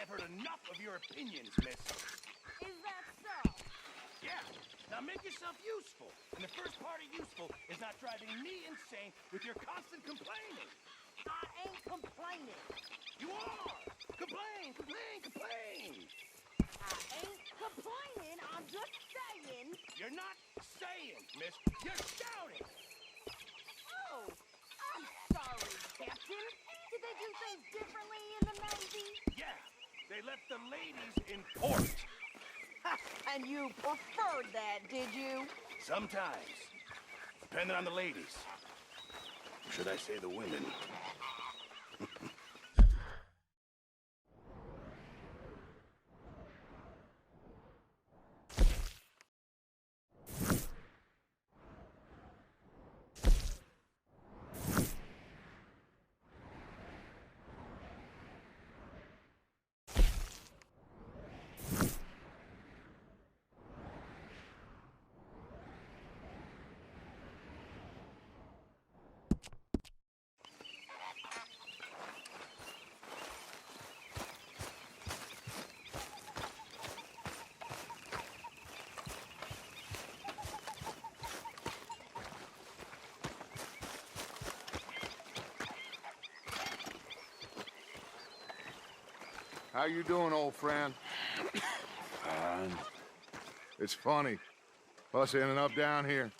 I've heard enough of your opinions, miss. Is that so? Yeah. Now make yourself useful. And the first part of useful is not driving me insane with your constant complaining. I ain't complaining. You are! Complain, complain, complain! I ain't complaining. I'm just saying. You're not saying, miss. You're shouting! Oh, I'm sorry, Captain. Did they do things differently in the Navy? Yeah, they left the ladies in port. And you preferred that, did you? Sometimes. Depending on the ladies. Or should I say the women? How you doing, old friend? Fine. It's funny, us ending up down here.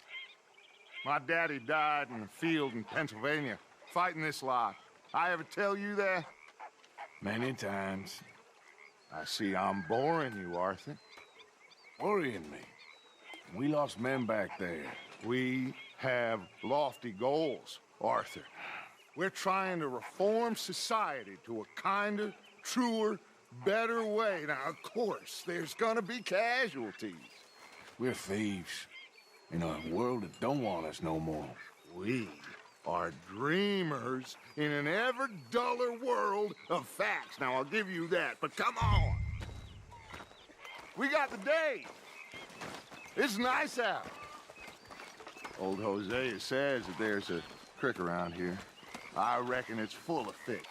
My daddy died in a field in Pennsylvania, fighting this lot. I ever tell you that? Many times. I see I'm boring you, Arthur. Worrying me. We lost men back there. We have lofty goals, Arthur. We're trying to reform society to a kinder, truer, better way. Now, of course, there's gonna be casualties. We're thieves. In a world that don't want us no more. We are dreamers in an ever duller world of facts. Now, I'll give you that, but come on. We got the day. It's nice out. Old Hosea says that there's a creek around here. I reckon it's full of fish.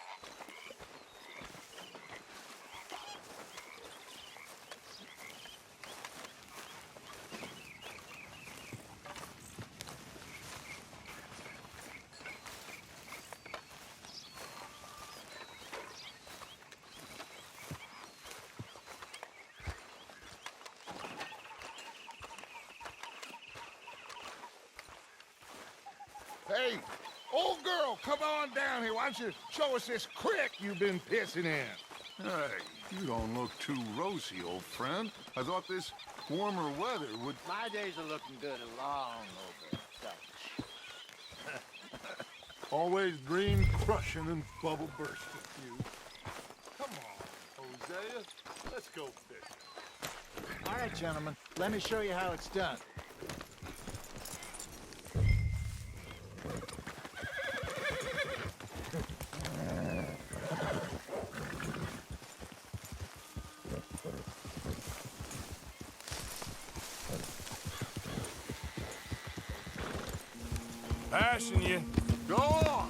Hey, old girl, come on down here. Why don't you show us this creek you've been pissing in? Hey, you don't look too rosy, old friend. I thought this warmer weather would... My days are looking good along over Dutch. Always dream crushing and bubble bursting you. Come on, Hosea. Let's go fishing. All right, gentlemen, let me show you how it's done. Passing you. Go on.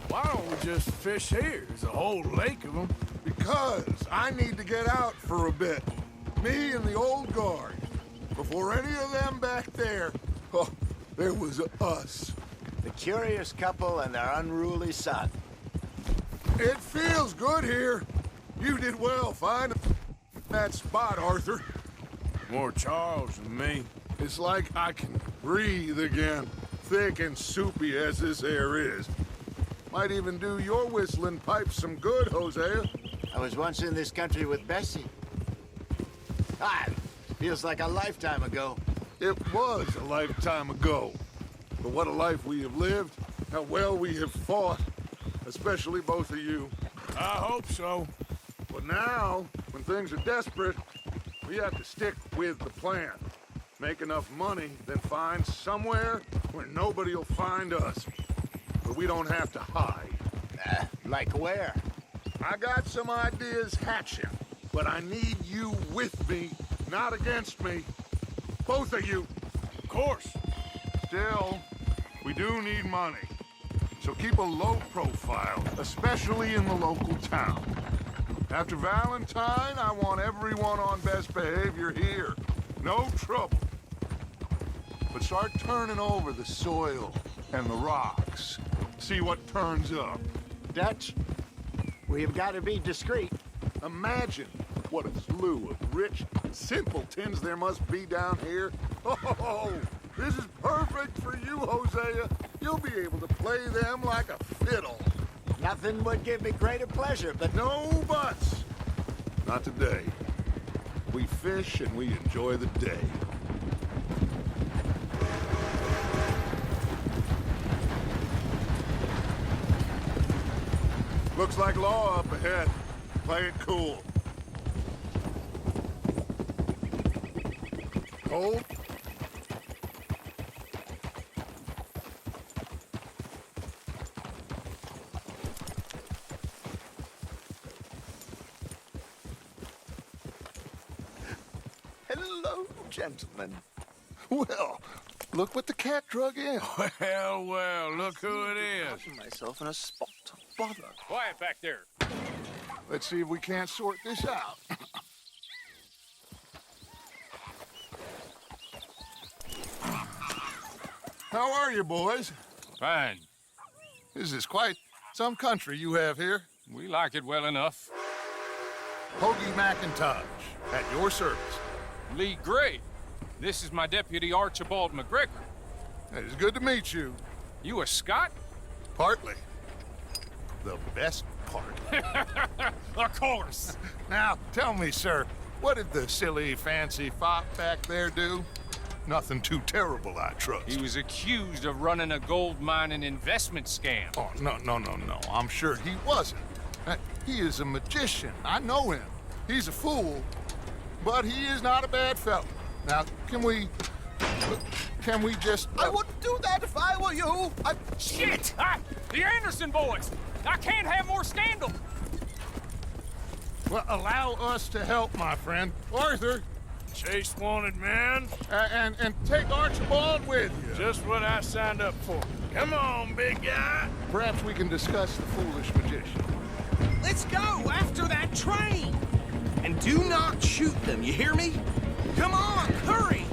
Why don't we just fish here? There's a whole lake of them. Because I need to get out for a bit. Me and the old guard. Before any of them back there, oh, there was us. The curious couple and their unruly son. It feels good here. You did well finding that spot, Arthur. More Charles than me. It's like I can breathe again, thick and soupy as this air is. Might even do your whistling pipes some good, Hosea. I was once in this country with Bessie. Feels like a lifetime ago. It was a lifetime ago. But what a life we have lived, how well we have fought, especially both of you. I hope so. But now, when things are desperate, we have to stick with the plan. Make enough money, then find somewhere where nobody will find us. But we don't have to hide. Like where? I got some ideas hatching, but I need you with me, not against me. Both of you. Of course. Still, we do need money. So keep a low profile, especially in the local town. After Valentine, I want everyone on best behavior here. No trouble. But start turning over the soil and the rocks. See what turns up. Dutch, we've got to be discreet. Imagine what a slew of rich simpletons there must be down here. Oh, this is perfect for you, Hosea. You'll be able to play them like a fiddle. Nothing would give me greater pleasure, but No buts. Not today. We fish and we enjoy the day. Looks like law up ahead. Play it cool. Cold? hello, gentlemen. Well, look what the cat drug in. Well, well, look who it is. Putting myself in a spot of bother. Quiet back there. Let's see if we can't sort this out. How are you, boys? Fine. This is quite some country you have here. We like it well enough. Hoagie McIntosh, at your service. Lee Gray. This is my deputy Archibald McGregor. It is good to meet you. You a Scot? Partly. The best part. Of course. Now, tell me, sir, what did the silly, fancy fop back there do? Nothing too terrible, I trust. He was accused of running a gold mining investment scam. Oh, no. I'm sure he wasn't. He is a magician. I know him. He's a fool, but he is not a bad fellow. Now, can we just... I wouldn't do that if I were you. Shit! The Anderson boys! I can't have more scandal! Well, allow us to help, my friend. Arthur, Chase wanted man. and take Archibald with you. Just what I signed up for. Come on, big guy. Perhaps we can discuss the foolish magician. Let's go after that train! And do not shoot them, you hear me? Come on, hurry!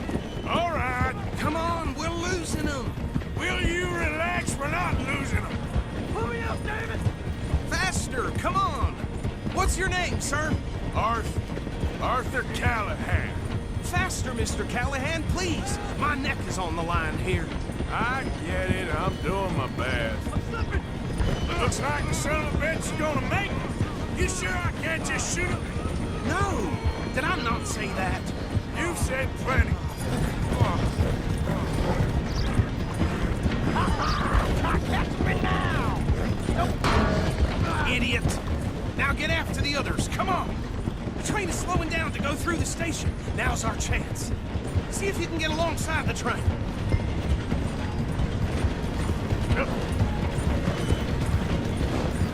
All right. Come on, we're losing them! Will you relax? We're not losing them. Pull me up, David! Faster, come on! What's your name, sir? Arthur Callahan. Faster, Mr. Callahan, please! My neck is on the line here. I get it. I'm doing my best. Looks like the son of a bitch is gonna make it. You sure I can't just shoot him? No! Did I not say that? You said plenty. Catch me now! Idiot! Now get after the others, come on! The train is slowing down to go through the station. Now's our chance. See if you can get alongside the train.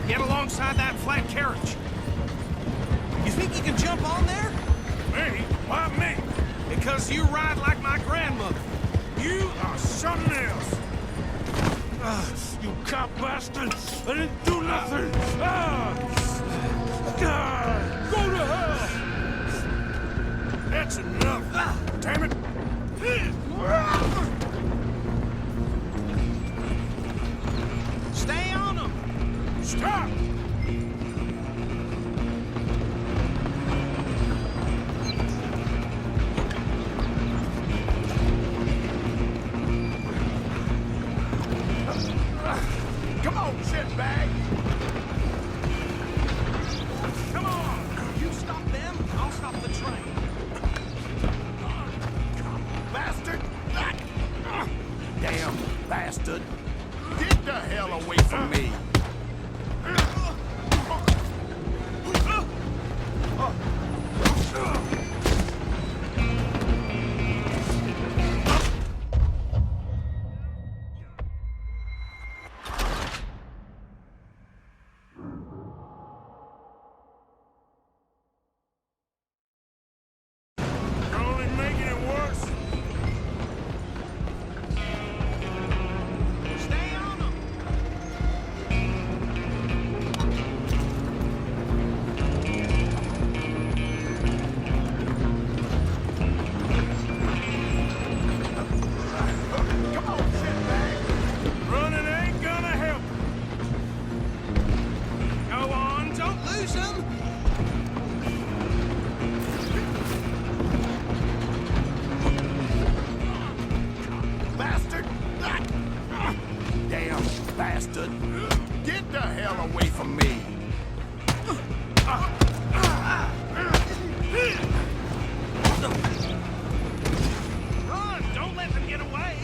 Get alongside that flat carriage. You think you can jump on there? Me? Why me? Because you ride like my grandmother. You are something else. You cop bastard! I didn't do nothing! Go to hell! That's enough! Damn it! Stay on them! Stop! Come on, shitbag! Come on! You stop them, I'll stop the train. Run! Don't let them get away!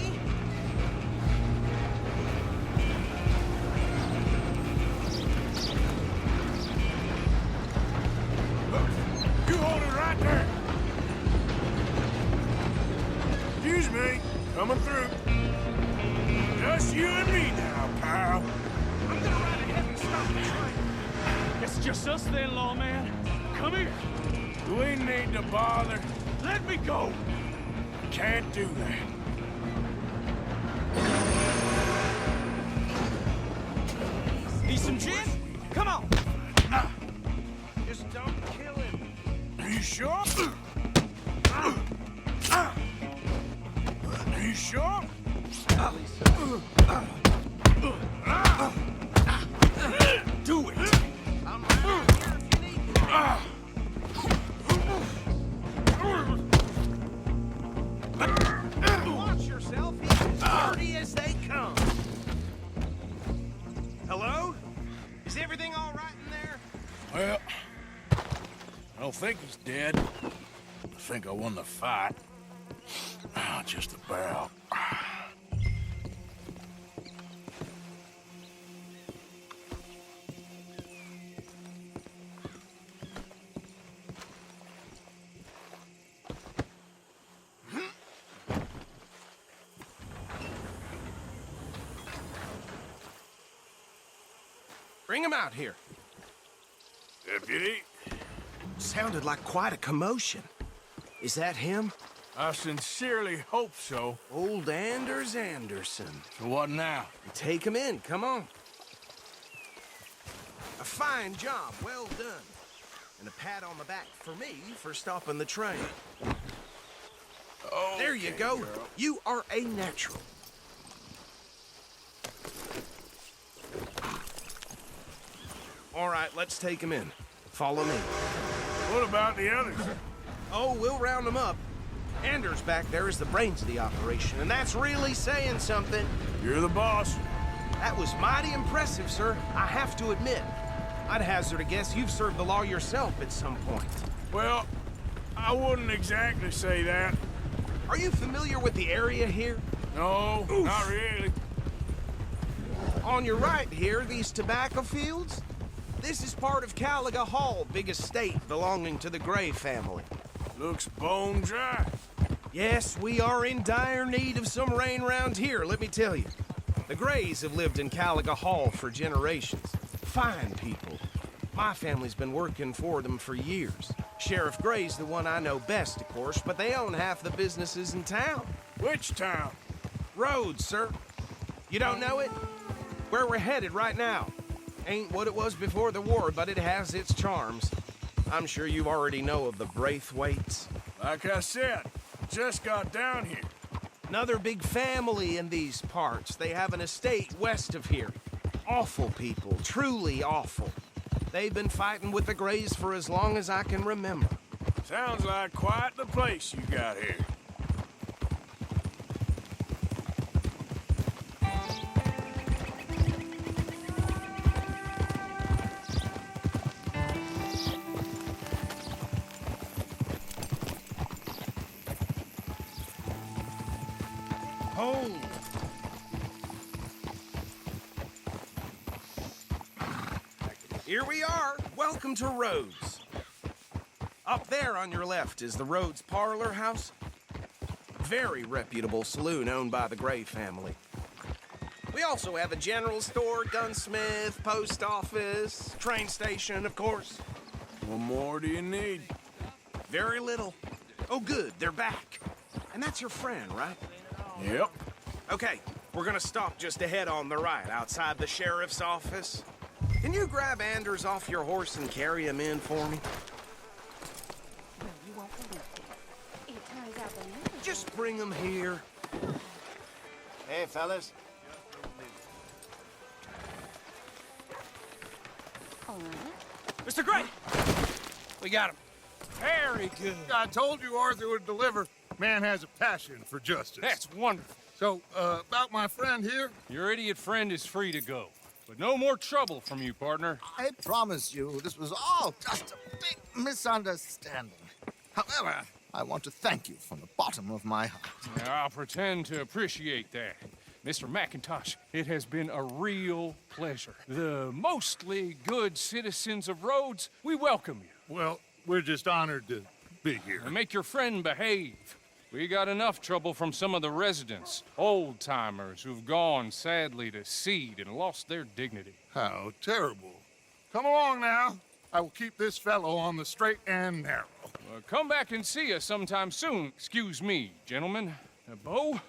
You hold it right there. Excuse me. Coming through. Just you and me now, pal. I'm gonna ride ahead and stop the train. It's just us then, lawman. Come here. We need to bother. Let me go. Can't do that. Need some gin? Come on. Just don't kill him. Are you sure? Are you sure? Do it. I'm right here if you need me. Watch yourself. He's as dirty as they come. Hello? Is everything all right in there? Well, I don't think he's dead. I think I won the fight. Just about. Bring him out here. Deputy, Sounded like quite a commotion. Is that him? I sincerely hope so. Old Anders Anderson. So what now? Take him in, come on. A fine job, well done. And a pat on the back for me for stopping the train. There you go. Girl. You are a natural. All right, let's take him in. Follow me. What about the others? Oh, we'll round them up. Anders back there is the brains of the operation, and that's really saying something. You're the boss. That was mighty impressive, sir. I have to admit. I'd hazard a guess you've served the law yourself at some point. Well, I wouldn't exactly say that. Are you familiar with the area here? No, Oof. not really. On your right here, these tobacco fields? This is part of Caliga Hall, big estate belonging to the Gray family. Looks bone dry. Yes, we are in dire need of some rain round here, let me tell you. The Grays have lived in Caliga Hall for generations. Fine people. My family's been working for them for years. Sheriff Gray's the one I know best, of course, but they own half the businesses in town. Which town? Rhodes, sir. You don't know it? Where we're headed right now. Ain't what it was before the war, but it has its charms. I'm sure you already know of the Braithwaites. Like I said, just got down here. Another big family in these parts. They have an estate west of here. Awful people, truly awful. They've been fighting with the Grays for as long as I can remember. Sounds like quite the place you got here. Oh. Here we are. Welcome to Rhodes. Up there on your left is the Rhodes Parlor House. Very reputable saloon owned by the Gray family. We also have a general store, gunsmith, post office, train station, of course. What more do you need? Very little. Oh, good, they're back. And that's your friend, right? Yep. Okay, we're gonna stop just ahead on the right, outside the sheriff's office. Can you grab Anders off your horse and carry him in for me? Well, you won't believe it. It turns out the news. Just bring him here. Hey, fellas. All right. Mr. Gray! We got him. Very good. I told you Arthur would deliver. Man has a passion for justice. That's wonderful. So, about my friend here, Your idiot friend is free to go. But no more trouble from you, partner. I promise you, this was all just a big misunderstanding. However, I want to thank you from the bottom of my heart. I'll pretend to appreciate that. Mr. McIntosh, it has been a real pleasure. The mostly good citizens of Rhodes, we welcome you. Well, we're just honored to be here. And make your friend behave. We got enough trouble from some of the residents, old-timers who've gone, sadly, to seed and lost their dignity. How terrible. Come along now. I will keep this fellow on the straight and narrow. Come back and see us sometime soon. Excuse me, gentlemen. Bo,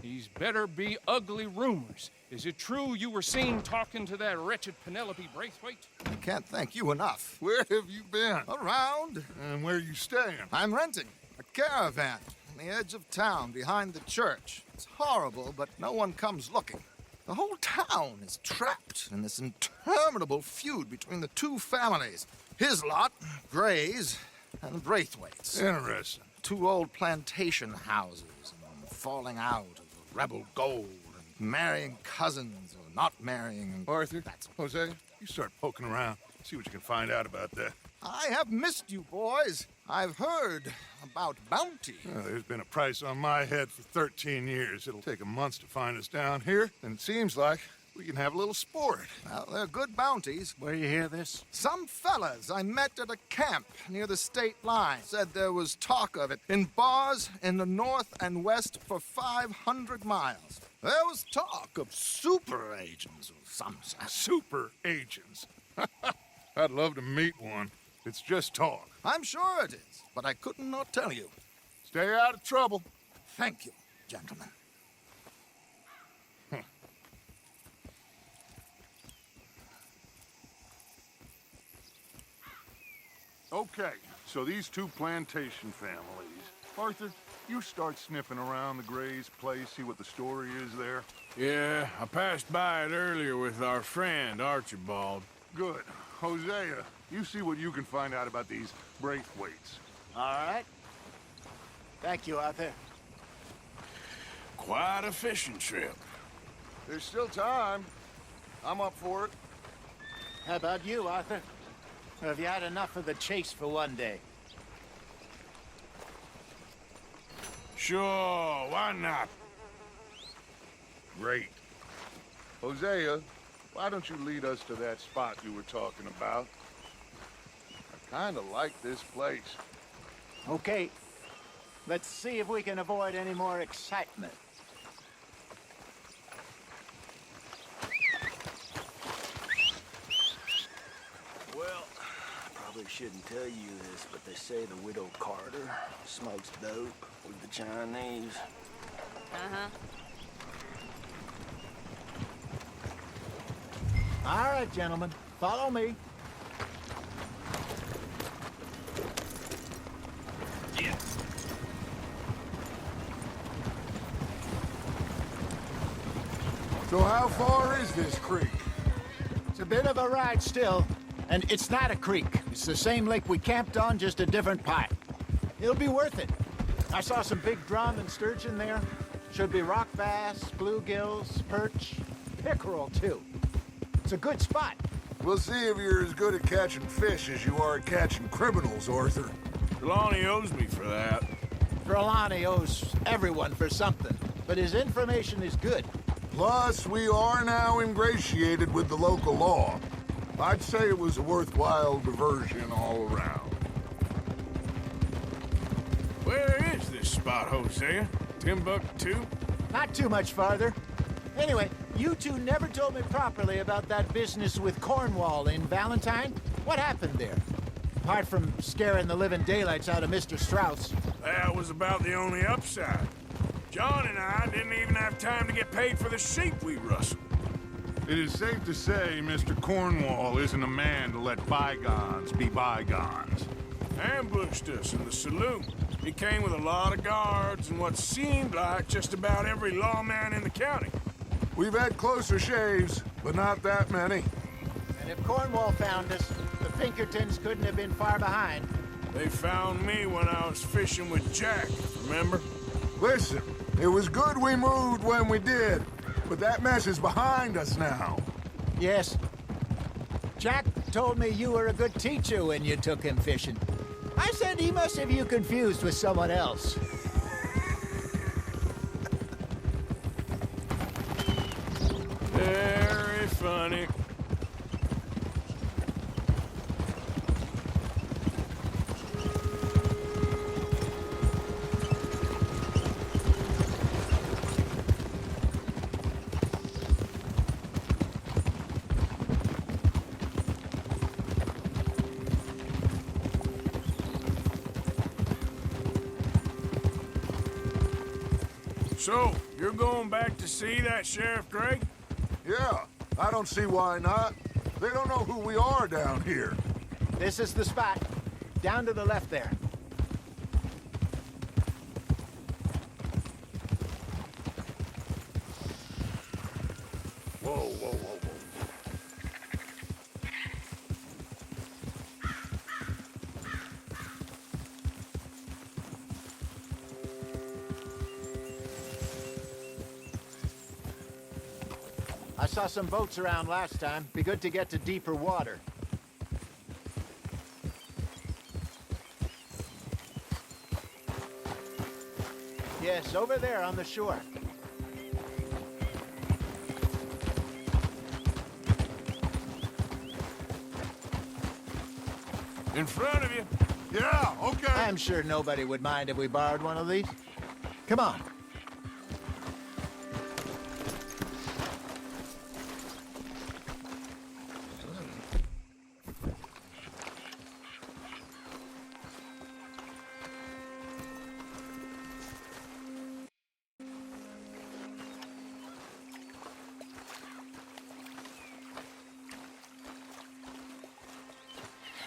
these better be ugly rumors. Is it true you were seen talking to that wretched Penelope Braithwaite? I can't thank you enough. Where have you been? Around. And where are you staying? I'm renting a caravan on the edge of town behind the church. It's horrible, but no one comes looking. The whole town is trapped in this interminable feud between the two families. His lot, Gray's, and Braithwaite's. Interesting. Two old plantation houses, and falling out of the rebel gold, and marrying cousins or not marrying. Arthur, Jose, you start poking around. See what you can find out about that. I have missed you, boys. I've heard about bounty. There's been a price on my head for 13 years. It'll take 'em months to find us down here, and it seems like we can have a little sport. Well, they're good bounties. Where you hear this? Some fellas I met at a camp near the state line said there was talk of it in bars in the north and west for 500 miles. There was talk of super agents or some such. Super agents. I'd love to meet one. It's just talk. I'm sure it is, but I couldn't not tell you. Stay out of trouble. Thank you, gentlemen. Okay, so these two plantation families. Arthur, you start sniffing around the Gray's place, see what the story is there. Yeah, I passed by it earlier with our friend, Archibald. Good. Hosea, you see what you can find out about these Braithwaites. All right. Thank you, Arthur. Quite a fishing trip. There's still time. I'm up for it. How about you, Arthur? Or have you had enough of the chase for one day? Sure, why not? Great. Hosea, why don't you lead us to that spot you were talking about? I kind of like this place. Okay. Let's see if we can avoid any more excitement. Well, I probably shouldn't tell you this, but they say the widow Carter smokes dope with the Chinese. Uh-huh. All right, gentlemen. Follow me. So how far is this creek? It's a bit of a ride still, and it's not a creek. It's the same lake we camped on, just a different part. It'll be worth it. I saw some big drum and sturgeon there. Should be rock bass, bluegills, perch, pickerel, too. It's a good spot. We'll see if you're as good at catching fish as you are at catching criminals, Arthur. Trelawney owes me for that. Trelawney owes everyone for something, but his information is good. Plus, we are now ingratiated with the local law. I'd say it was a worthwhile diversion all around. Where is this spot, Hosea? Timbuktu? Not too much farther. Anyway, you two never told me properly about that business with Cornwall in Valentine. What happened there? Apart from scaring the living daylights out of Mr. Strauss. That was about the only upside. John and I didn't even have time to get paid for the sheep we rustled. It is safe to say Mr. Cornwall isn't a man to let bygones be bygones. Ambushed us in the saloon. He came with a lot of guards and what seemed like just about every lawman in the county. We've had closer shaves, but not that many. And if Cornwall found us, the Pinkertons couldn't have been far behind. They found me when I was fishing with Jack, remember? Listen, it was good we moved when we did, but that mess is behind us now. Yes. Jack told me you were a good teacher when you took him fishing. I said he must have you confused with someone else. Very funny. So, you're going back to see that Sheriff Gregg? Yeah, I don't see why not. They don't know who we are down here. This is the spot. Down to the left there. Whoa, whoa, whoa, whoa. I saw some boats around last time. Be good to get to deeper water. Yes, over there on the shore. In front of you. Yeah, okay. I'm sure nobody would mind if we borrowed one of these. Come on.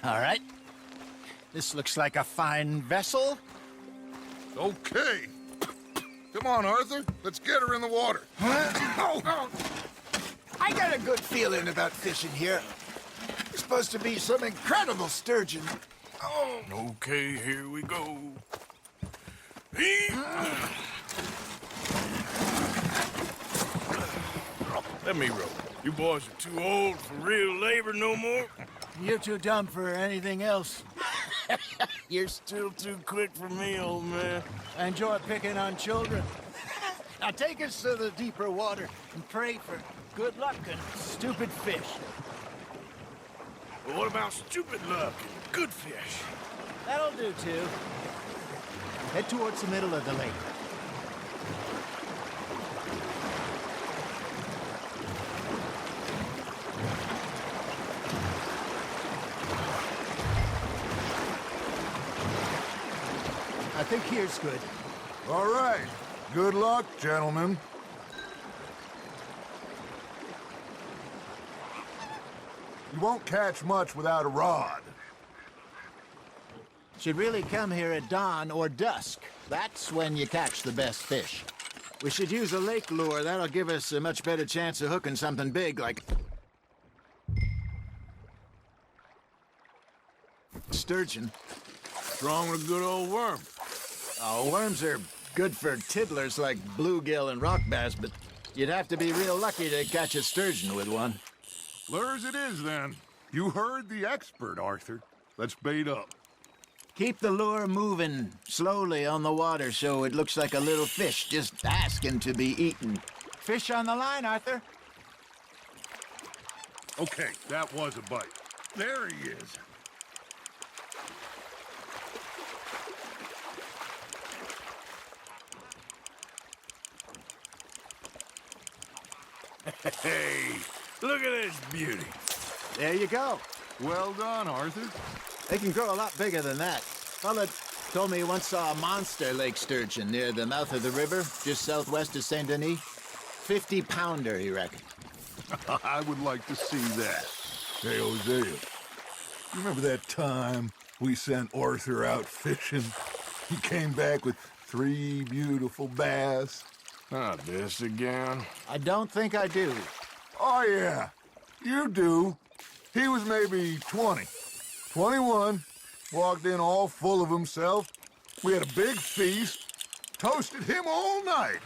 All right. This looks like a fine vessel. Okay. Come on, Arthur. Let's get her in the water. I got a good feeling about fishing here. There's supposed to be some incredible sturgeon. Oh. Okay, here we go. Let me row. You boys are too old for real labor no more. You're too dumb for anything else. You're still too quick for me, old man. I enjoy picking on children. Now take us to the deeper water and pray for good luck and stupid fish. But what about stupid luck and good fish? That'll do, too. Head towards the middle of the lake. I think here's good. All right. Good luck, gentlemen. You won't catch much without a rod. Should really come here at dawn or dusk. That's when you catch the best fish. We should use a lake lure. That'll give us a much better chance of hooking something big like sturgeon. What's wrong with a good old worm? Oh, worms are good for tiddlers like bluegill and rock bass, but you'd have to be real lucky to catch a sturgeon with one. Lures it is, then. You heard the expert, Arthur. Let's bait up. Keep the lure moving slowly on the water so it looks like a little fish just asking to be eaten. Fish on the line, Arthur. Okay, that was a bite. There he is. Hey, look at this beauty. There you go. Well done, Arthur. They can grow a lot bigger than that. Fella told me he once saw a monster lake sturgeon near the mouth of the river, just southwest of Saint Denis. 50-pounder, he reckoned. I would like to see that. Hey, Hosea, you remember that time we sent Arthur out fishing? He came back with 3 beautiful bass. Not this again. I don't think I do. Oh, yeah, you do. He was maybe 20, 21, walked in all full of himself. We had a big feast, toasted him all night.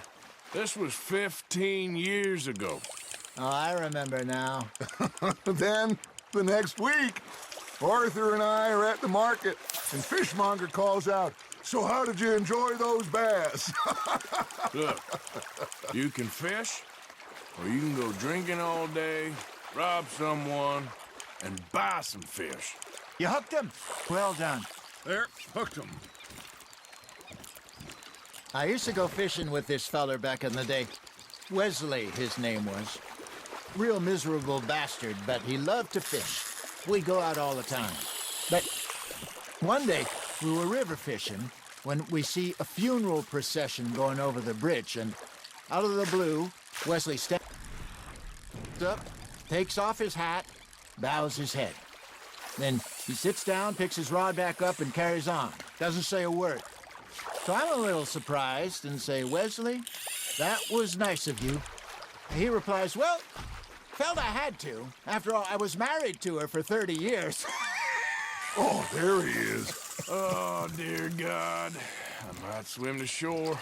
This was 15 years ago. Oh, I remember now. Then, the next week, Arthur and I are at the market, And Fishmonger calls out, "So how did you enjoy those bass?" Look, you can fish, or you can go drinking all day, rob someone, and buy some fish. You hooked him? Well done. There, hooked him. I used to go fishing with this feller back in the day. Wesley, his name was. Real miserable bastard, but he loved to fish. We'd go out all the time. But one day, we were river fishing when we see a funeral procession going over the bridge, and out of the blue, Wesley steps up, takes off his hat, bows his head. Then he sits down, picks his rod back up, and carries on. Doesn't say a word. So I'm a little surprised and say, "Wesley, that was nice of you." He replies, "Well, felt I had to. After all, I was married to her for 30 years. Oh, there he is. Oh, dear God. I might swim to shore.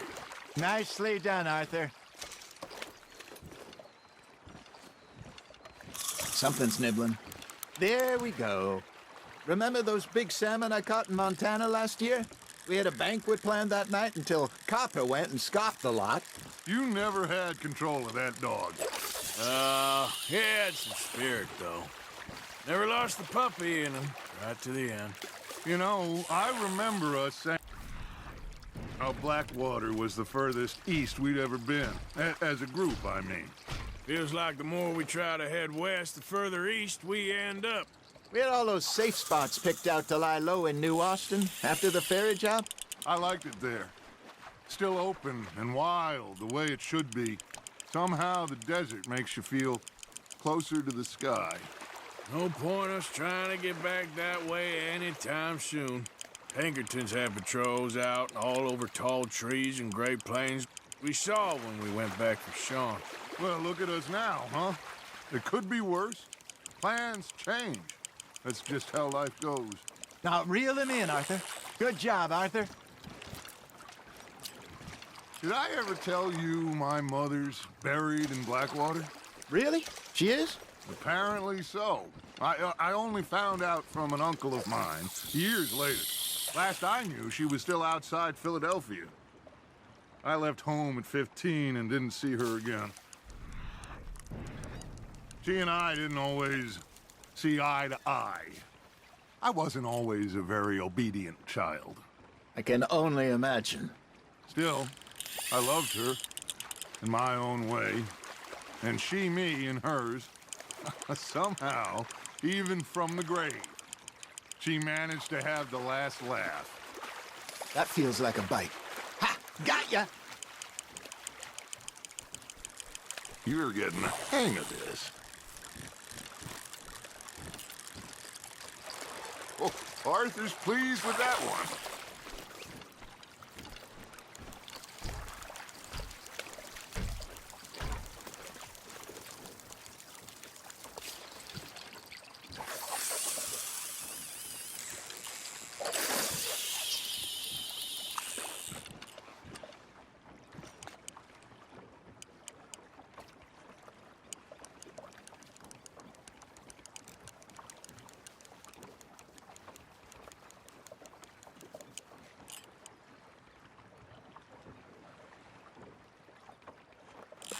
Nicely done, Arthur. Something's nibbling. There we go. Remember those big salmon I caught in Montana last year? We had a banquet planned that night until Copper went and scoffed the lot. You never had control of that dog. He had some spirit, though. Never lost the puppy in him, right to the end. You know, I remember us saying how Blackwater was the furthest east we'd ever been. As a group, I mean. Feels like the more we try to head west, the further east we end up. We had all those safe spots picked out to lie low in New Austin after the ferry job. I liked it there. Still open and wild, the way it should be. Somehow the desert makes you feel closer to the sky. No point us trying to get back that way anytime soon. Pinkertons had patrols out all over tall trees and Great Plains. We saw when we went back for Sean. Well, look at us now, huh? It could be worse. Plans change. That's just how life goes. Now, reel him in, Arthur. Good job, Arthur. Did I ever tell you my mother's buried in Blackwater? Really? She is? Apparently so. I only found out from an uncle of mine years later. Last I knew, she was still outside Philadelphia. I left home at 15 and didn't see her again. She and I didn't always see eye to eye. I wasn't always a very obedient child. I can only imagine. Still, I loved her in my own way, and she me in hers. Somehow, even from the grave, she managed to have the last laugh. That feels like a bite. Ha! Got ya! You're getting the hang of this. Oh, Arthur's pleased with that one.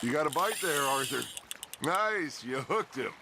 You got a bite there, Arthur. Nice, you hooked him.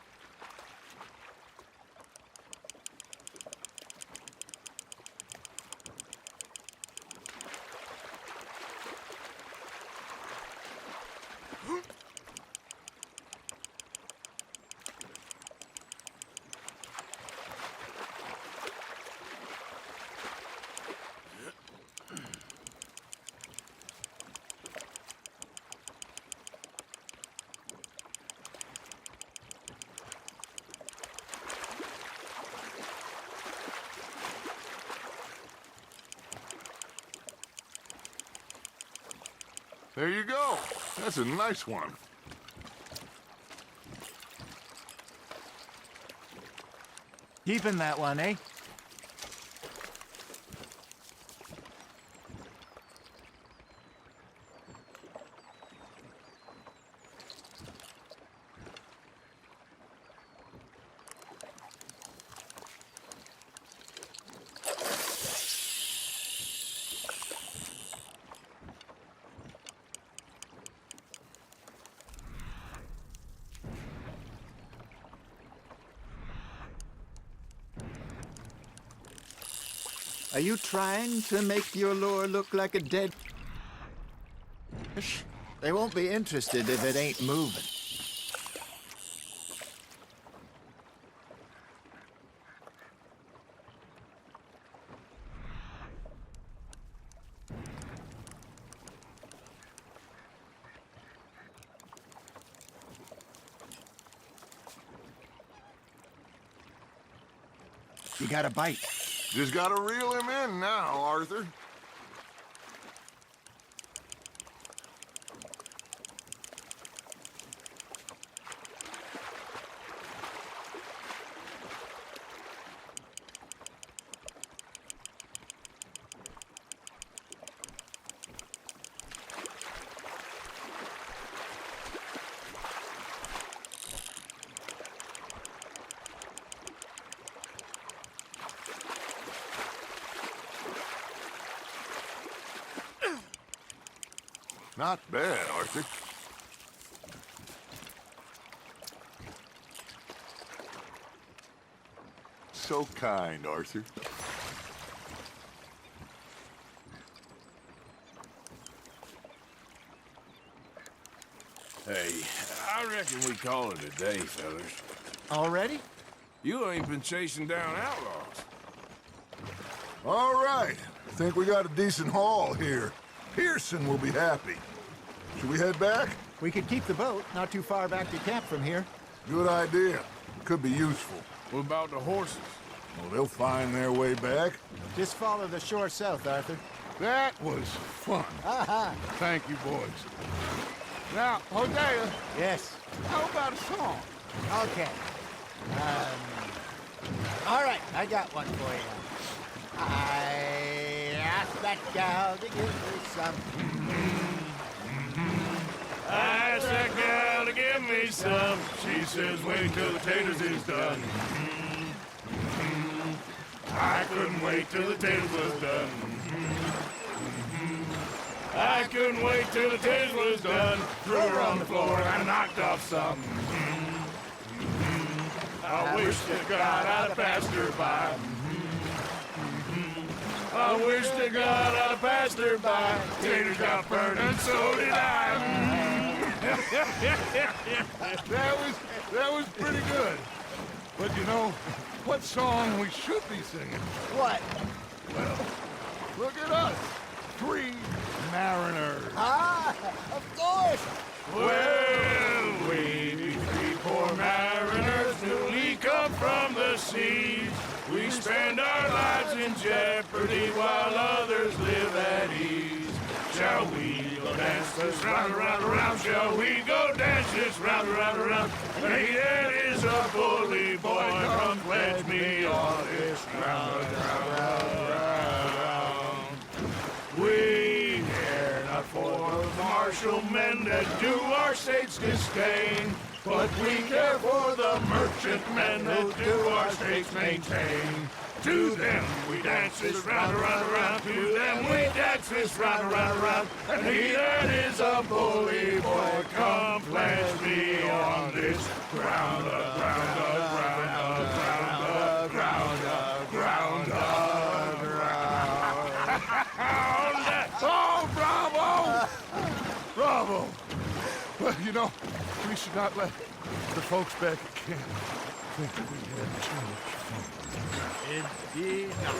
There you go. That's a nice one. Keeping that one, eh? Are you trying to make your lure look like a dead... They won't be interested if it ain't moving. You got a bite. Just gotta reel him in now, Arthur. Not bad, Arthur. So kind, Arthur. Hey, I reckon we call it a day, fellas. Already? You ain't been chasing down outlaws. All right. I think we got a decent haul here. Pearson will be happy. Should we head back? We could keep the boat not too far back to camp from here. Good idea. Could be useful. What about the horses? Well, they'll find their way back. Just follow the shore south, Arthur. That was fun. Aha! Thank you, boys. Now, Hosea, Yes. how about a song? Okay. All right, I got one for you. I asked that gal to give me some. I asked that gal to give me some. She says, wait till the taters is done. I couldn't wait till the taters was done. I couldn't wait till the taters was done. Threw her on the floor and I knocked off some. I wish to God I'd have passed her by. I wish to God I'd have passed her by. Taters got burned and so did I. That was pretty good. But you know, what song we should be singing? What? Well, look at us. 3 mariners. Ah, of course. Well, we be 3 poor mariners newly come from the seas. We spend our lives in jeopardy while others live at ease. Shall we go dance this round, around, around? Shall we go dance this round, around, around? Hey, that is a bully boy. Come pledge me on this round, round, round, round. We care not for the martial men that do our state's disdain, but we care for the merchant men that do our state's maintain. To them we dance this round, around, around. To them we dance this round, around, around. And he that is a bully boy, come pledge me on this ground, ground, ground, ground, ground, ground, ground. Oh, bravo! Bravo! Well, you know, we should not let the folks back at camp think that we had too much fun. Indeed not.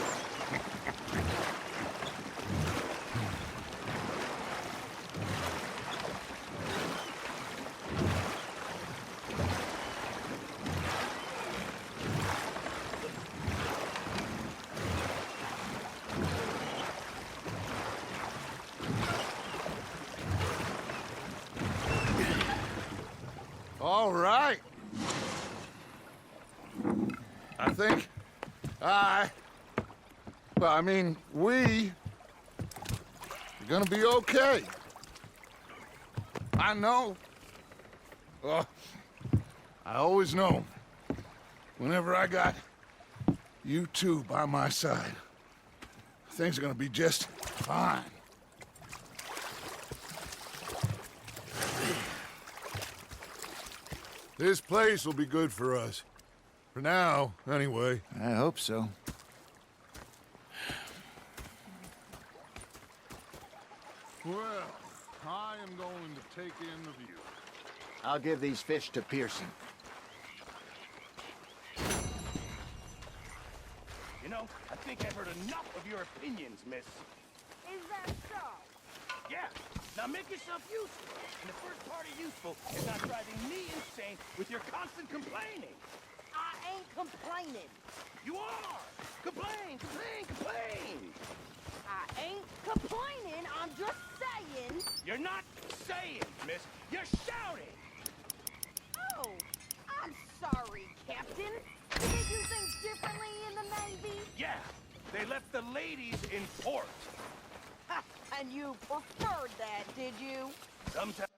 All right. I think we are gonna be okay. I know. I always know. Whenever I got you two by my side, things are gonna be just fine. This place will be good for us. For now, anyway. I hope so. I am going to take in the view. I'll give these fish to Pearson. You know, I think I've heard enough of your opinions, miss. Is that so? Yeah, now make yourself useful. And the first part of useful is not driving me insane with your constant complaining. I ain't complaining. You are! Complain, complain, complain! I ain't complaining. I'm just saying. You're not saying, miss. You're shouting! Oh, I'm sorry, Captain. Did they do things differently in the Navy? Yeah, they left the ladies in port. Ha, and you preferred that, did you? Sometimes